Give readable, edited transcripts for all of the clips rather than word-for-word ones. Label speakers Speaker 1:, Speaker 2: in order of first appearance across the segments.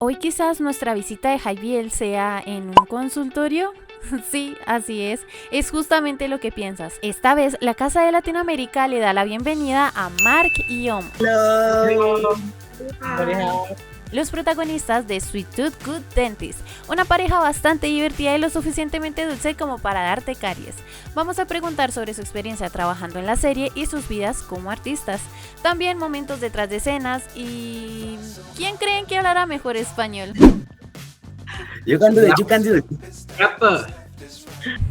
Speaker 1: Hoy quizás nuestra visita de Jaibiel sea en un consultorio. Sí, así es. Es justamente lo que piensas. Esta vez, la Casa de Latinoamérica le da la bienvenida a Mark y Om,
Speaker 2: Hello.
Speaker 3: สวัสดีครับ
Speaker 1: los protagonistas de Sweet Tooth Good Dentist, una pareja bastante divertida y lo suficientemente dulce como para darte caries. Vamos a preguntar sobre su experiencia trabajando en la serie y sus vidas como artistas. También momentos detrás de escenas y... ¿quién creen que hablará mejor español?
Speaker 2: You can do it. You can do it.
Speaker 3: แรปเปอร์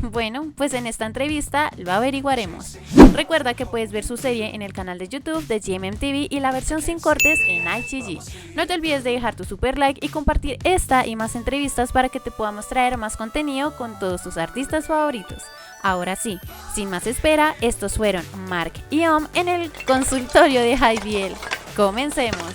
Speaker 1: Bueno, pues en esta entrevista lo averiguaremos. Recuerda que puedes ver su serie en el canal de YouTube de GMMTV y la versión sin cortes en IGG. No te olvides de dejar tu super like y compartir esta y más entrevistas para que te podamos traer más contenido con todos tus artistas favoritos. Ahora sí, sin más espera, estos fueron Mark y Om en el consultorio de Jaibiel. Comencemos.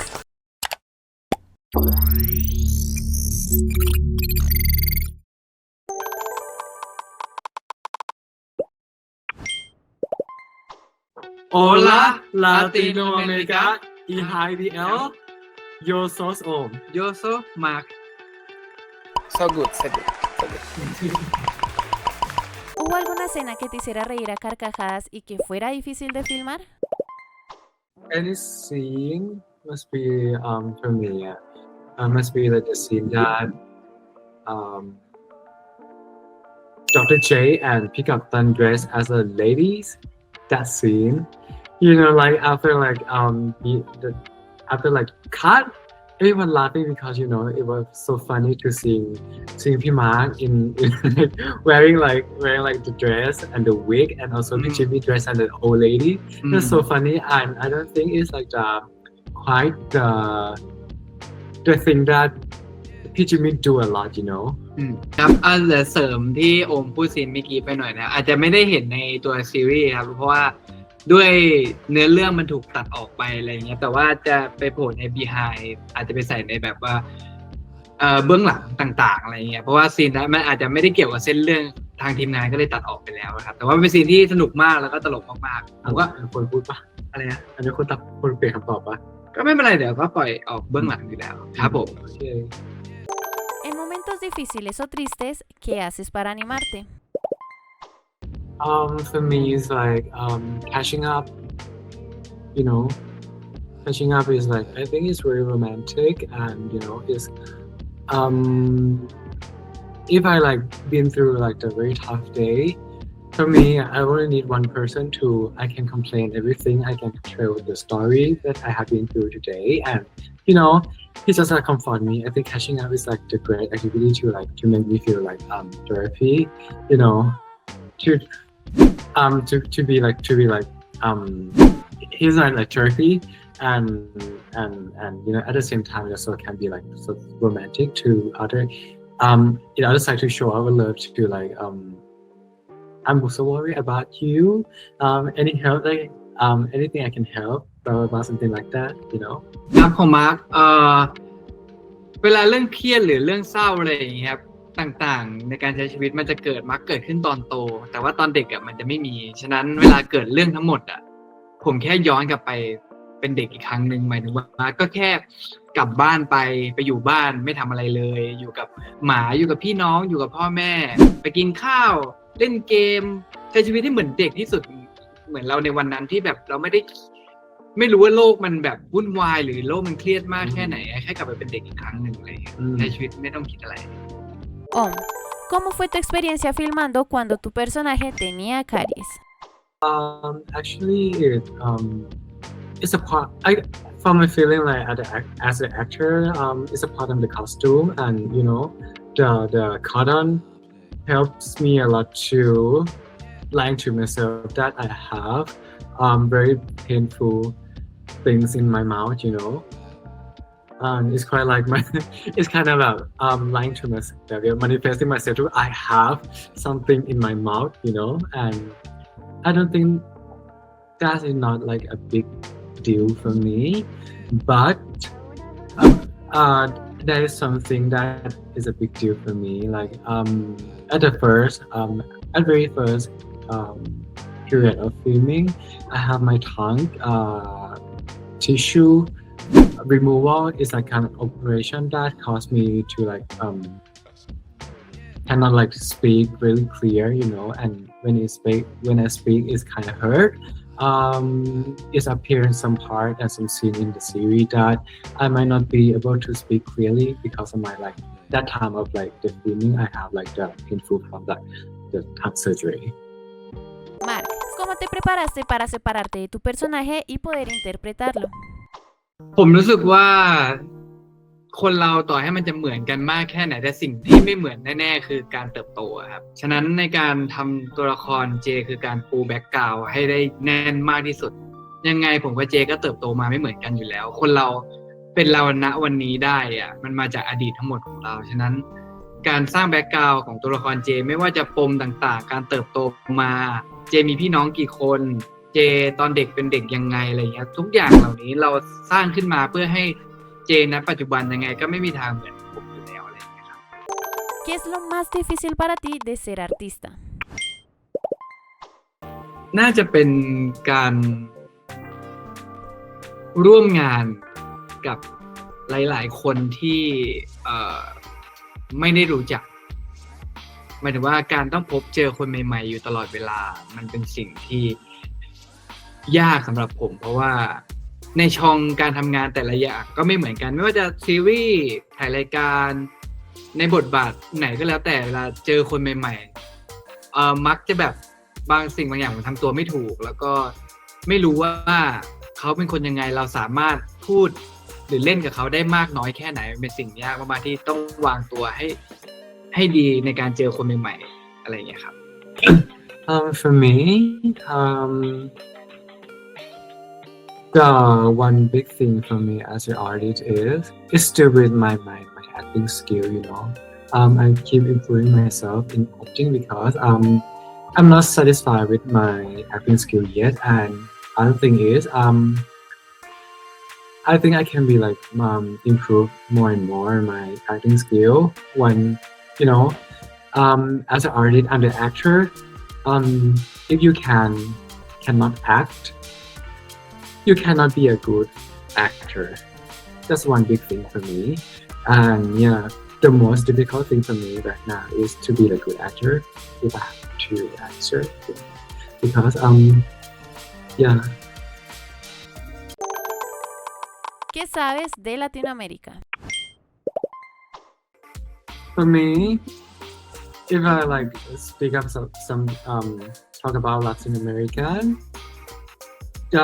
Speaker 4: Hola, Latinoamérica y HDL. Yo sos Om.
Speaker 3: โยโซมาร์ค
Speaker 2: So good. So good. So good.
Speaker 1: ¿Hubo alguna escena que te hiciera reír a carcajadas y que fuera difícil de filmar?
Speaker 4: Any scene must be for me. Must be like the scene that Dr. J and Pickup Done dressed as a ladies. That scene, you know, like after cut, everyone laughing because you know it was so funny to seeing P Mark in like, wearing the dress and the wig and also the Jimmy dress and the old lady. That's so funny, and I don't think it's like quite the thing that P Jimmy do a lot, you know.
Speaker 3: ครับอาจจะเสริมที่โอมพูดซีนเมื่อกี้ไปหน่อยนะอาจจะไม่ได้เห็นในตัวซีรีส์ครับเพราะว่าด้วยเนื้อเรื่องมันถูกตัดออกไปอะไรเงี้ยแต่ว่าจะไปโผล่ใน behind อาจจะไปใส่ในแบบว่าเบื้องหลังต่างๆอะไรเงี้ยเพราะว่าซีนนั้นมันอาจจะไม่ได้เกี่ยวกับเส้นเรื่องทางทีมงานก็เลยตัดออกไปแล้วครับแต่ว่าเป็นซีนที่สนุกมากแล้วก็ตลกมากๆผมก็
Speaker 4: คนพูดปะ
Speaker 3: อะไรนะ
Speaker 4: อันนี้คนเปลี่ยนคำตอบปะ
Speaker 3: ก็ไม่เป็นไรเดี๋ยวก็ปล่อยออกเบื้องหลังอยู่แล้วครับผม
Speaker 4: โอเค
Speaker 1: En momentos difíciles o tristes, ¿qué haces para animarte?
Speaker 4: For me, it's like catching up. You know, catching up is like I think it's very romantic, and you know, it's if I like been through like a very tough day, for me, I only need one person to I can complain everything. I can tell the story that I have been through today, and you know, he just like comfort me. I think catching up is like the great activity to make me feel like therapy. You know, to be like he's like therapy and you know at the same time it also can be like so romantic to other the other side to show our love to like I'm so worried about you any help like anything I can help blah blah blah something like that you know
Speaker 3: ครับของมาร์คเวลาเรื่องเครียดหรือเรื่องเศร้าอะไรอย่างเงี้ยครับต่างๆในการใช้ชีวิตมันจะเกิดขึ้นตอนโตแต่ว่าตอนเด็กมันจะไม่มีฉะนั้นเวลาเกิดเรื่องทั้งหมดผมแค่ย้อนกลับไปเป็นเด็กอีกครั้งหนึ่งหมายถึงว่าก็แค่กลับบ้านไปอยู่บ้านไม่ทำอะไรเลยอยู่กับหมาอยู่กับพี่น้องอยู่กับพ่อแม่ไปกินข้าวเล่นเกมใช้ชีวิตให้เหมือนเด็กที่สุดเหมือนเราในวันนั้นที่แบบเราไม่รู้ว่าโลกมันแบบวุ่นวายหรือโลกมันเครียดมากแค่ไหนแค่กลับไปเป็นเด็กอีกครั้งหนึ่งอะไรอย่างเงี้ยใช้ชีวิตไม่ต้องคิดอะไร
Speaker 1: Om, ¿cómo fue tu experiencia filmando cuando tu personaje tenía caries?
Speaker 4: Actually it's a part from my feeling like as an actor it's a part of the costume and you know the cotton helps me a lot to lying to myself that I have very painful things in my mouth you know it's quite like it's kind of lying to myself manifesting myself to I have something in my mouth you know and I don't think that is not like a big deal for me but there is something that is a big deal for me like at very first period of filming I have my tongue tissue removal is like kind of operation that caused me to like cannot like speak really clear, you know, and when I speak it's kind of hurt. It's appear in some part and some scene in the series that I might not be able to speak clearly because of my like that time of like the feeling I have like the painful from the heart surgery.
Speaker 1: Mark, ¿cómo te preparaste para separarte de tu personaje y poder interpretarlo?
Speaker 3: ผมรู้สึกว่าคนเราต่อให้มันจะเหมือนกันมากแค่ไหนแต่สิ่งที่ไม่เหมือนแน่ๆคือการเติบโตอะครับฉะนั้นในการทำตัวละครเจคือการปูแบ็กกราวด์ให้ได้แน่นมากที่สุดยังไงผมกับเจก็เติบโตมาไม่เหมือนกันอยู่แล้วคนเราเป็นเราณวันนี้ได้อะมันมาจากอดีตทั้งหมดของเราฉะนั้นการสร้างแบ็กกราวด์ของตัวละครเจไม่ว่าจะปมต่างๆการเติบโตมาเจมีพี่น้องกี่คนเจตอนเด็กเป็นเด็กยังไงอะไรเงี้ยทุกอย่างเหล่านี้เราสร้างขึ้นมาเพื่อให้เจณปัจจุบันยังไงก็ไม่มีทางเหมือนผมอยู่แล้วอะไรอย่างเงี้ยครับ
Speaker 1: ¿Qué es lo más difícil para ti de ser artista?
Speaker 3: น่าจะเป็นการร่วมงานกับหลายๆคนที่ไม่ได้รู้จักหมายถึงว่าการต้องพบเจอคนใหม่ๆอยู่ตลอดเวลามันเป็นสิ่งที่ยากสำหรับผมเพราะว่าในช่องการทำงานแต่ละอย่างก็ไม่เหมือนกันไม่ว่าจะซีรีส์ถ่ายรายการในบทบาทไหนก็แล้วแต่เวลาเจอคนใหม่ๆมักจะแบบบางสิ่งบางอย่างผมทำตัวไม่ถูกแล้วก็ไม่รู้ว่าเขาเป็นคนยังไงเราสามารถพูดหรือเล่นกับเขาได้มากน้อยแค่ไหนเป็นสิ่งยากมากๆที่ต้องวางตัวให้ดีในการเจอคนใหม่ๆอะไรอย่างเงี้ยครับ
Speaker 4: For me, the one big thing for me as an artist is still with my acting skill, you know. I keep improving myself in acting because I'm not satisfied with my acting skill yet, and other thing is I think I can be like improve more and more my acting skill when you know as an artist and an actor. If you cannot act, you cannot be a good actor. That's one big thing for me. And yeah, the most difficult thing for me right now is to be a good actor if I have to answer. Because yeah.
Speaker 1: ¿Qué sabes de Latinoamérica?
Speaker 4: For me, if I like speak up some talk about Latin America, the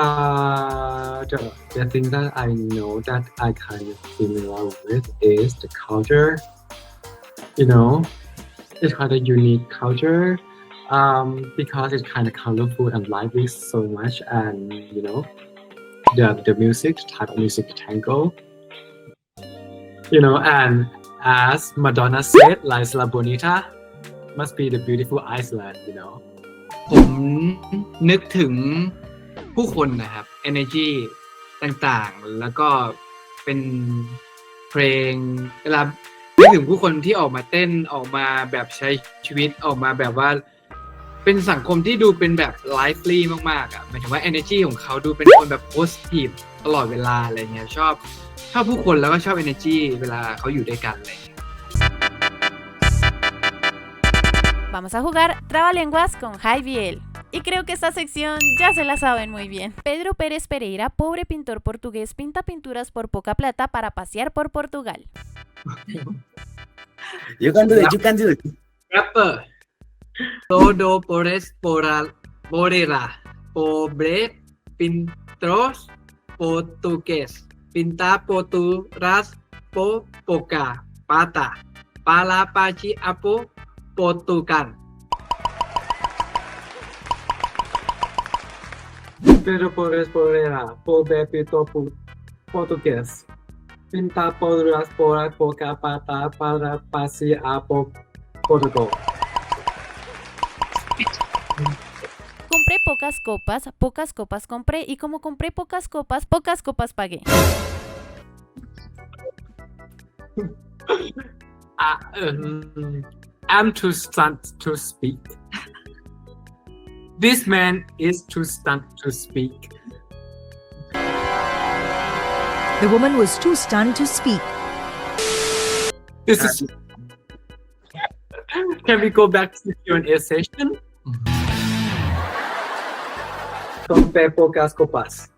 Speaker 4: thing that I know that I kind of familiar with is the culture. You know, it's quite a unique culture because it's kind of colorful and lively so much, and you know, the music, type of music tango. You know, and as Madonna said, La Isla Bonita must be the beautiful Iceland, you know.
Speaker 3: ผมนึกถึงผู้คนนะครับ energy ต่างๆแล้วก็เป็นเพลงเวลานึกถึงผู้คนที่ออกมาเต้นออกมาแบบใช้ชีวิตออกมาแบบว่าเป็นสังคมที่ดูเป็นแบบ lively มากๆอ่ะหมายถึงว่า energy ของเขาดูเป็นคนแบบ positive ตลอดเวลาอะไรเงี้ยชอบผู้คนแล้วก็ชอบ energy เวลาเขาอยู่ด้วยกันอะไรเงี้ย
Speaker 1: Vamos a jugar Trabalenguas con Jaibiel. Y creo que esta sección ya se la saben muy bien. Pedro Pérez Pereira, pobre pintor portugués, pinta pinturas por poca plata para pasear por Portugal.
Speaker 2: You can do it.
Speaker 3: Rapper Todo Porera Pobre Pintros Portugués Pinta Porturas Po Poca Pata Pala Pachi Apo Portugal.
Speaker 4: Pero Porera, pobre pintor portugués. Pinta podrás por poca pata para pasear por Portugal.
Speaker 1: Compré pocas copas compré y como compré pocas copas pagué.
Speaker 4: I'm too stunned to speak. This man is too stunned to speak.
Speaker 5: The woman was too stunned to speak.
Speaker 4: This is. Can we go back to the Q&A session? Compre pocas copas.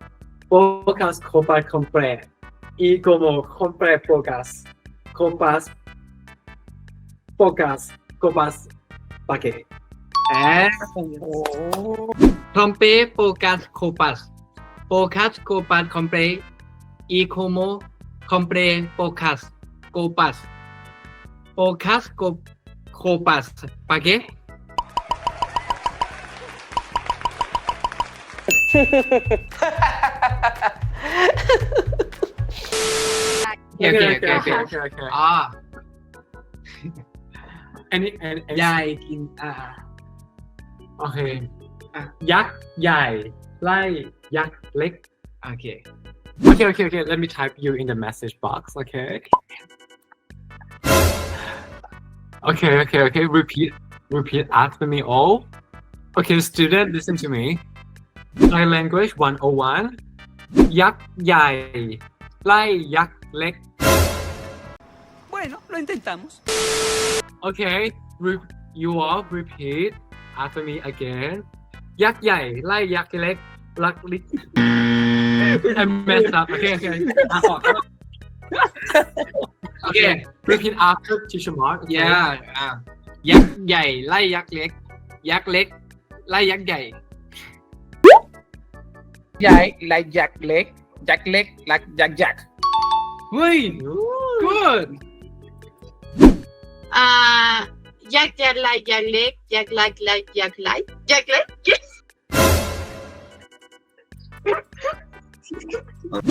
Speaker 4: Pocas copas compré. Y como compré pocas copas, pocas copas, ¿para qué?
Speaker 3: คอมเปโปกัสโคปัสโปคัสโกปัสคอมเปอีโคโมคอมเปโปคัสโกปัสโปคัสโคปัสปาเกโอเค อ๋อ
Speaker 4: Any
Speaker 3: ยายกิน
Speaker 4: okay
Speaker 3: อ่ะ
Speaker 4: ยักษ์ใหญ่ไล่ยักษ์เล็ก
Speaker 3: โอเค
Speaker 4: Okay. Let me type you in the message box. Okay. Okay. Repeat after me all. Okay, student, listen to me. Thai language 101. ยักษ์ใหญ่ไล่ยักษ์เล็ก
Speaker 5: Bueno, lo intentamos.
Speaker 4: Okay, you all repeat after me again. ยักษ์ใหญ่ไล่ยักษ์เล็กลักลิก I messed up. Okay. Okay, repeat after teacher Mark. Okay.
Speaker 3: ยักษ์ใหญ่ไล่ยักษ์เล็ก ยักษ์เล็กไล่ยักษ์ใหญ่
Speaker 2: ใหญ่ไล่ยักษ์เล็กยักษ์เล็กไล่ยักษ์ยักษ์
Speaker 3: เฮ้ย good
Speaker 6: ยักษ์ใหญ่ยักษ์เล็กยักษ์เล็กยักษ์เล็กยักษ์เล็ก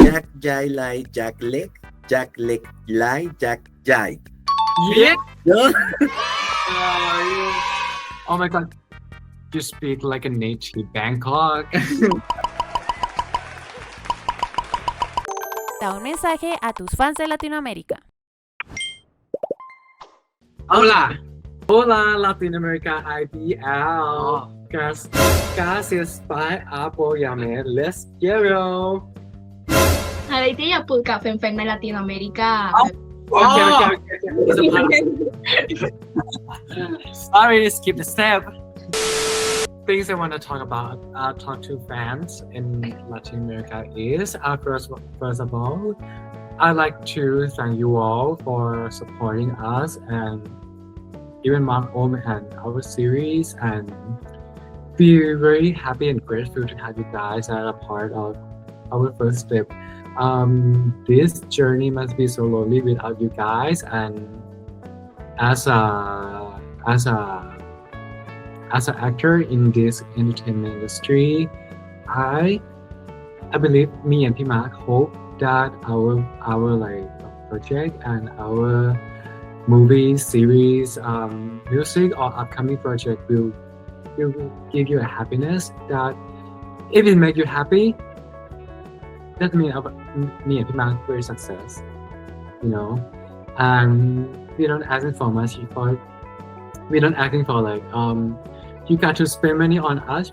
Speaker 7: Jack Jai Lai Jack Leg Jack Leg Lai Jack Jai.
Speaker 4: Yeah.
Speaker 7: Yeah.
Speaker 4: Oh my god. You speak like a native Bangkok.
Speaker 1: Da un mensaje a tus fans de Latinoamérica.
Speaker 4: Hola, Latin America IBL. Gracias by apoyarme. Let's go.
Speaker 8: อะไรที่อยากพูดกับแฟนๆในลาตินอเมริกา
Speaker 4: Okay. Sorry, skip the step. Things I want to talk about, talk to fans in Latin America is, first of all, I'd like to thank you all for supporting us and even Mark Om and our series, and we're very happy and grateful to have you guys as a part of our first step. This journey must be so lonely without you guys, and as an actor in this entertainment industry, I believe me and P Mark hope that our like project and our movie series, music or upcoming project will give you a happiness that if it make you happy, that means me and P Mark very success, you know. And we don't asking for much we don't asking for like you got to spend money on us.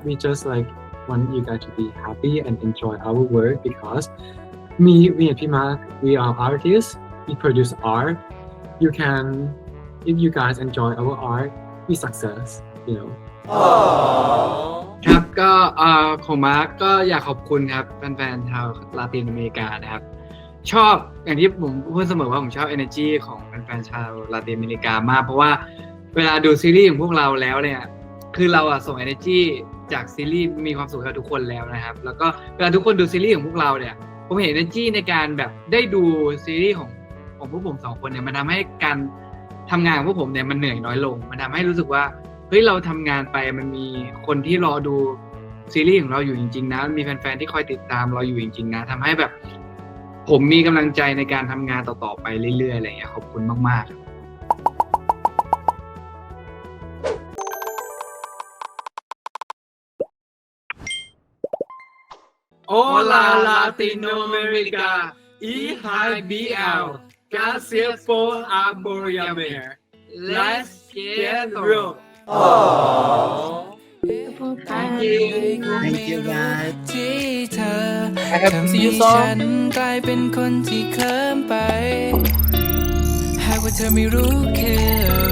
Speaker 4: We just like want you guys to be happy and enjoy our work, because me and P Mark, we are artists. We produce art. You can, if you guys enjoy our art, we success, you know.
Speaker 3: ครับก็ของมาร์กก็อยากขอบคุณครับแฟนๆชาวลาตินอเมริกานะครับชอบอย่างที่ผมพูดเสมอว่าผมชอบ energy ของแฟนๆชาวลาตินอเมริกามากเพราะว่าเวลาดูซีรีส์ของพวกเราแล้วเนี่ยคือเราส่ง energy จากซีรีส์มีความสุขกับทุกคนแล้วนะครับแล้วก็เวลาทุกคนดูซีรีส์ของพวกเราเนี่ยผมเห็น energy ในการแบบได้ดูซีรีส์ของพวกผมสองคนเนี่ยมันทำให้การทำงานของพวกผมเนี่ยมันเหนื่อยน้อยลงมันทำให้รู้สึกว่าเฮ้ยเราทำงานไปมันมีคนที่รอดูซีรีส์ของเราอยู่จริงๆนะมีแฟนๆที่คอยติดตามเราอยู่จริงๆนะทำให้แบบผมมีกำลังใจในการทำงานต่อๆไปเรื่อยๆอะไรอย่างเงี้ยขอบคุณมากๆHola Latinoamérica y IBL Gracias por apoyarme Let's get through
Speaker 7: Thank you guys
Speaker 9: ที่เธอ
Speaker 2: I have to see you song
Speaker 9: ฉันกลายเป็นคนที่เคลิ้มไปหากว่าเธอไม่รู้คือ